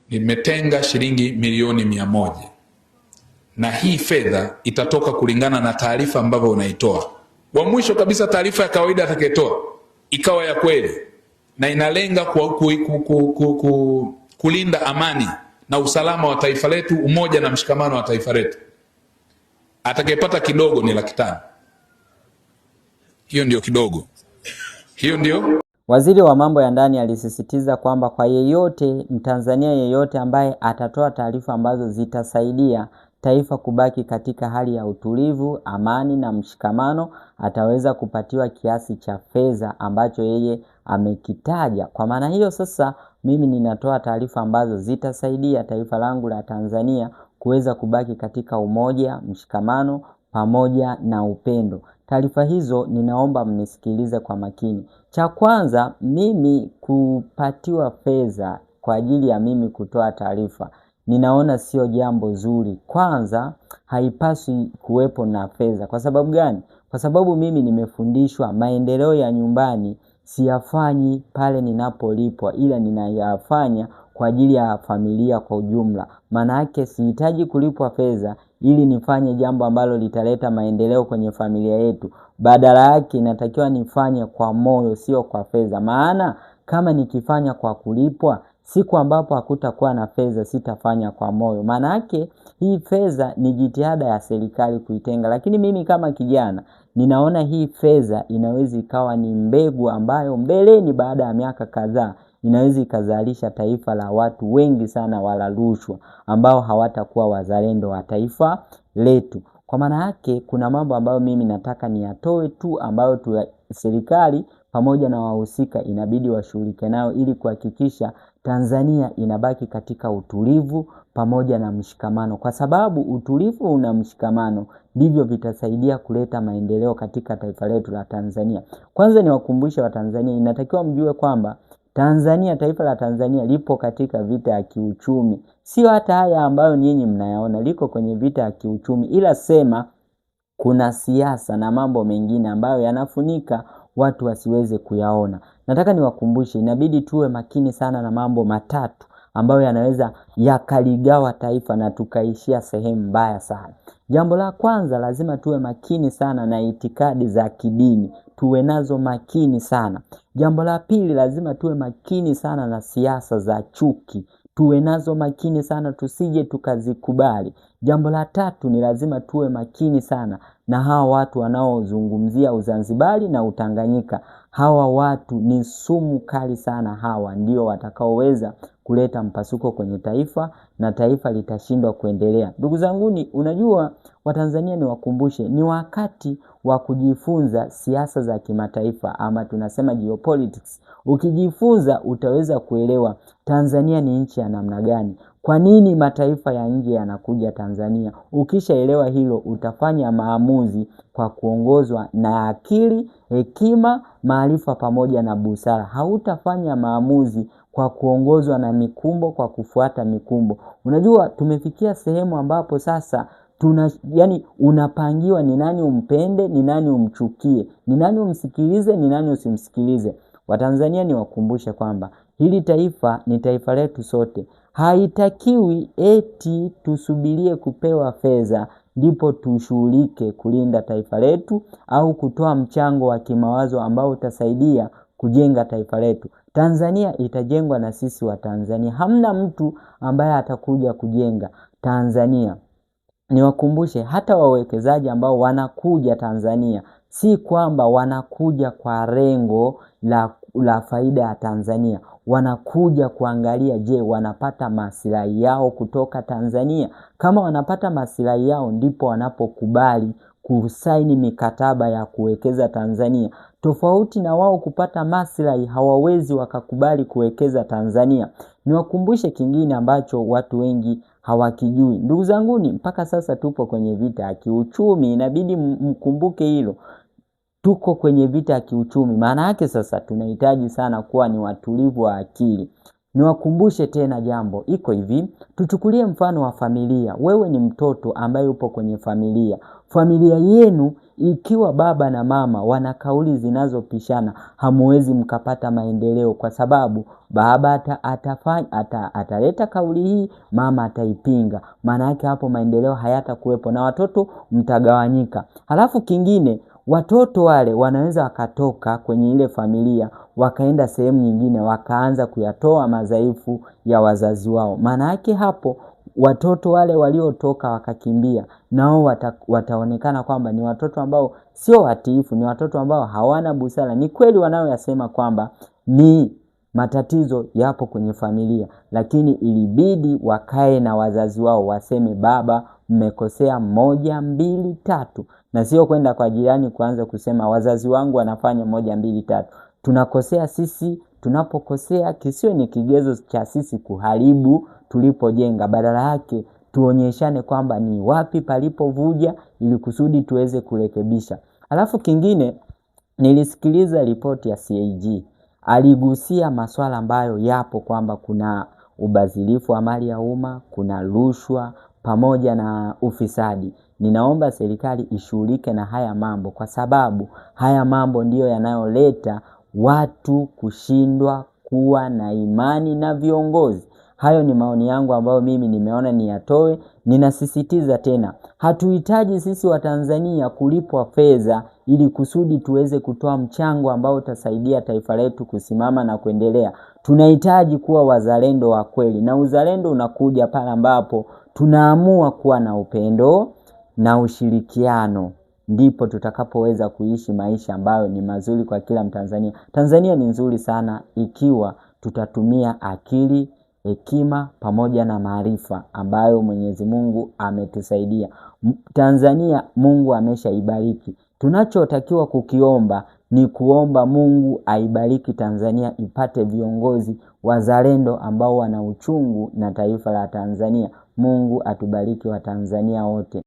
nimetenga shilingi milioni 100, na hii fedha itatoka kulingana na taarifa ambavyo unaitoa. Wa mwisho kabisa, taarifa ya kawaida atakayetoa ikawa ya kweli na inalenga kulinda amani na usalama wa taifa letu, umoja na mshikamano wa taifa letu, atakayepata kidogo ni 500,000. Hiyo ndio kidogo, hiyo ndio. Waziri wa mambo ya ndani alisisitiza kwamba kwa yeyote, Mtanzania yeyote ambaye atatoa taarifa ambazo zitasaidia taifa kubaki katika hali ya utulivu, amani na mshikamano, ataweza kupatiwa kiasi cha fedha ambacho yeye amekitaja. Kwa maana hiyo sasa, mimi ninatoa taarifa ambazo zitasaidia taifa langu la Tanzania kuweza kubaki katika umoja, mshikamano pamoja na upendo. Taarifa hizo ninaomba mnisikilize kwa makini. Cha kwanza, mimi kupatiwa fedha kwa ajili ya mimi kutoa taarifa, ninaona sio jambo zuri. Kwanza, haipaswi kuwepo na fedha. Kwa sababu gani? Kwa sababu mimi nimefundishwa maendeleo ya nyumbani siyafanyi pale ninapolipwa, ila ninayafanya kwa ajili ya familia kwa ujumla. Maana yake sihitaji kulipwa fedha ili nifanye jambo ambalo litaleta maendeleo kwenye familia yetu. Badala yake inatakiwa nifanye kwa moyo, sio kwa fedha. Maana kama nikifanya kwa kulipwa, siku ambapo hakutakuwa na fedha sitafanya kwa moyo. Maana yake hii fedha ni jitihada ya serikali kuitenga, lakini mimi kama kijana ninaona hii fedha inaweza ikawa ni mbegu ambayo mbeleni, baada ya miaka kadhaa, inaweza ikazalisha taifa la watu wengi sana wala rushwa ambao hawatakuwa wazalendo wa taifa letu. Kwa maana yake kuna mambo ambayo mimi nataka niyatoe tu, ambayo serikali pamoja na wahusika inabidi washughulike nao ili kuhakikisha Tanzania inabaki katika utulivu pamoja na mshikamano, kwa sababu utulivu na mshikamano ndivyo vitasaidia kuleta maendeleo katika taifa letu la Tanzania. Kwanza niwakumbushe Watanzania, inatakiwa mjue kwamba Tanzania, taifa la Tanzania lipo katika vita ya kiuchumi. Sio hata haya ambayo nyinyi mnayaona, liko kwenye vita ya kiuchumi, ila sema kuna siasa na mambo mengine ambayo yanafunika watu wasiweze kuyaona. Nataka niwakumbushe, inabidi tuwe makini sana na mambo matatu ambayo yanaweza yakaligawa taifa na tukaishia sehemu mbaya sana. Jambo la kwanza, lazima tuwe makini sana na itikadi za kidini, tuwe nazo makini sana. Jambo la pili, lazima tuwe makini sana na siasa za chuki, tuwe nazo makini sana, tusije tukazikubali. Jambo la tatu, ni lazima tuwe makini sana na hawa watu wanaozungumzia Uzanzibari na Utanganyika. Hawa watu ni sumu kali sana, hawa ndio watakaoweza kuleta mpasuko kwenye taifa na taifa litashindwa kuendelea. Ndugu zanguni, unajua Watanzania, niwakumbushe, ni wakati wa kujifunza siasa za kimataifa ama tunasema geopolitics. Ukijifunza utaweza kuelewa Tanzania ni nchi ya namna gani, kwa nini mataifa ya nje yanakuja Tanzania. Ukishaelewa hilo, utafanya maamuzi kwa kuongozwa na akili, hekima, maarifa pamoja na busara. Hautafanya maamuzi kwa kuongozwa na mikumbo, kwa kufuata mikumbo. Unajua tumefikia sehemu ambapo sasa unapangiwa ni nani umpende, ni nani umchukie, ni nani umsikilize, ni nani usimsikilize. Watanzania, niwakumbushe kwamba hili taifa ni taifa letu sote. Haitakiwi eti tusubirie kupewa fedha ndipo tushughulike kulinda taifa letu au kutoa mchango wa kimawazo ambao utasaidia kujenga taifa letu. Tanzania itajengwa na sisi wa Tanzania. Hamna mtu ambaye atakuja kujenga Tanzania. Niwakumbushe, hata wawekezaji ambao wanakuja Tanzania, si kwamba wanakuja kwa lengo la faida ya Tanzania. Wanakuja kuangalia, je, wanapata maslahi yao kutoka Tanzania? Kama wanapata maslahi yao, ndipo wanapokubali kusaini mikataba ya kuwekeza Tanzania. Tofauti na wao kupata maslahi, hawawezi wakakubali kuwekeza Tanzania. Niwakumbushe kingine ambacho watu wengi hawakijui. Ndugu zanguni, mpaka sasa tupo kwenye vita ya kiuchumi. Inabidi mkumbuke hilo. Tuko kwenye vita ya kiuchumi. Maana yake sasa tunahitaji sana kuwa ni watulivu wa akili. Niwakumbushe tena jambo, iko hivi. Tuchukulie mfano wa familia. Wewe ni mtoto ambaye upo kwenye familia. Familia yenu ikiwa baba na mama wana kauli zinazopishana, hamuwezi mkapata maendeleo, kwa sababu baba ataleta kauli hii, mama ataipinga. Maana yake hapo maendeleo hayatakuwepo na watoto mtagawanyika. Halafu kingine, watoto wale wanaweza wakatoka kwenye ile familia wakaenda sehemu nyingine, wakaanza kuyatoa madhaifu ya wazazi wao. Maana yake hapo watoto wale waliotoka wakakimbia, nao wataonekana kwamba ni watoto ambao sio watiifu, ni watoto ambao hawana busara. Ni kweli wanaoyasema kwamba ni matatizo yapo kwenye familia, lakini ilibidi wakae na wazazi wao waseme, baba, mmekosea 1, 2, 3, na sio kwenda kwa jirani kuanza kusema wazazi wangu wanafanya 1, 2, 3. Tunakosea sisi. Tunapokosea kisiwe ni kigezo cha sisi kuharibu tulipojenga. Badala yake tuonyeshane kwamba ni wapi palipovuja, ili kusudi tuweze kurekebisha. Alafu kingine, nilisikiliza ripoti ya CAG. Aligusia masuala ambayo yapo kwamba kuna ubadhirifu wa mali ya umma, kuna rushwa pamoja na ufisadi. Ninaomba serikali ishughulike na haya mambo, kwa sababu haya mambo ndiyo yanayoleta watu kushindwa kuwa na imani na viongozi. Hayo ni maoni yangu ambayo mimi nimeona niyatoe. Ninasisitiza tena, hatuhitaji sisi wa Tanzania kulipwa fedha ili kusudi tuweze kutoa mchango ambao utasaidia taifa letu kusimama na kuendelea. Tunahitaji kuwa wazalendo wa kweli, na uzalendo unakuja pale ambapo tunaamua kuwa na upendo na ushirikiano. Ndipo tutakapoweza kuishi maisha ambayo ni mazuri kwa kila Mtanzania. Tanzania ni nzuri sana ikiwa tutatumia akili, hekima pamoja na maarifa ambayo Mwenyezi Mungu ametusaidia. Tanzania Mungu ameshaibariki. Tunachotakiwa kukiomba ni kuomba Mungu aibariki Tanzania, ipate viongozi wazalendo ambao wana uchungu na taifa la Tanzania. Mungu atubariki wa Tanzania wote.